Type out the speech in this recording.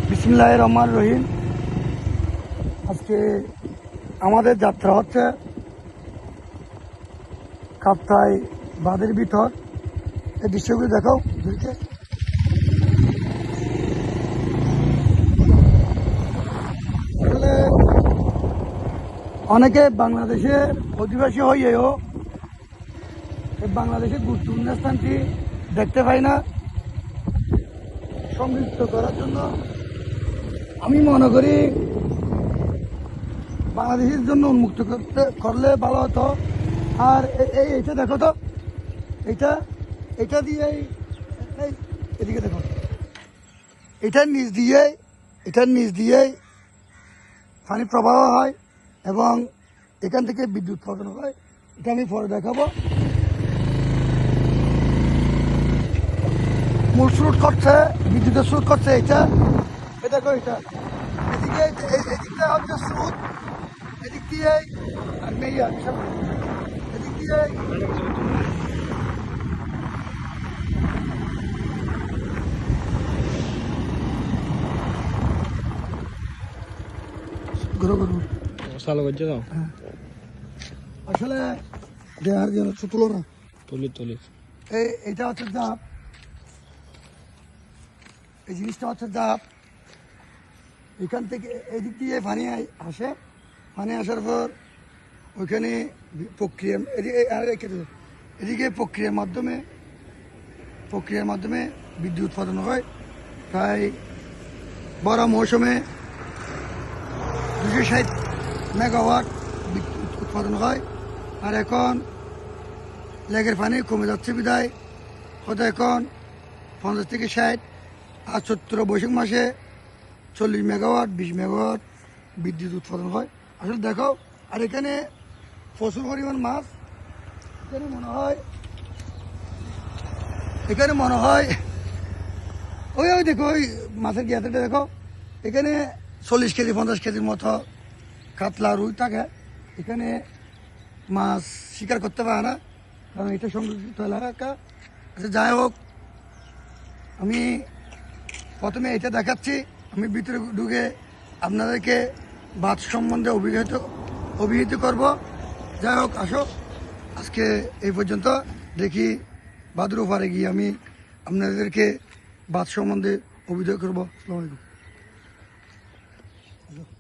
বিসমিল্লাহির রহমানির রহিম। আজকে আমাদের যাত্রা হচ্ছে কাপ্তাই বাঁধের ভিতর। এই দৃশ্যগুলি দেখাও দেখে। আসলে অনেকে বাংলাদেশের অধিবাসী হয়েও বাংলাদেশের গুরুত্বপূর্ণ স্থানটি দেখতে পাই না। সমৃদ্ধ করার জন্য আমি মনে করি বাংলাদেশের জন্য উন্মুক্ত করলে ভালো হতো। আর এইটা দেখো তো, এটা দিয়েই এদিকে দেখো, এটার নিচ দিয়েই পানি প্রবাহ হয় এবং এখান থেকে বিদ্যুৎ উৎপাদন হয়। এটা আমি পরে দেখাবো। মূল স্রোত করছে, বিদ্যুতের স্রোত করছে এটা দেখো। এদিকে এদিকটা হচ্ছে স্রোত, এদিক দিয়ে আর মেয়ে এদিক দিয়ে আসলে দেহার যেন তুলো না তুলি এইটা হচ্ছে জাপ। এই জিনিসটা হচ্ছে জাপ। এখান থেকে এদিক দিয়ে পানি আসে, পানি আসার পর ওইখানে প্রক্রিয়া এদিকে প্রক্রিয়ার মাধ্যমে বিদ্যুৎ উৎপাদন হয়। তাই বড় মৌসুমে 260 মেগাওয়াট বিদ্যুৎ উৎপাদন হয়। আর এখন লেগের পানি কমে যাচ্ছে বিদায় হয়তো এখন 50 থেকে 60, আর 70 বৈশাখ মাসে 40 মেগাওয়াট 20 মেগাওয়াট বিদ্যুৎ উৎপাদন হয়। আসলে দেখো, আর এখানে প্রচুর পরিমাণ মাছ। এখানে মনে হয় ওই দেখো, ওই মাছের গিয়াতে দেখো, এখানে 40 কেজি 50 কেজির মতো কাতলা রুই থাকে। এখানে মাছ শিকার করতে পারে না, কারণ এটা সংরক্ষিত এলাকা। আচ্ছা, যাই হোক, আমি প্রথমে এটা দেখাচ্ছি। আমি ভিতরে ঢুকে আপনাদেরকে বাঁধ সম্বন্ধে অভিহিত করব। যাই হোক, আসো, আজকে এই পর্যন্ত। দেখি বাঁধের ওপারে গিয়ে আমি আপনাদেরকে বাঁধ সম্বন্ধে অভিযোগ করবো। আসসালামু আলাইকুম।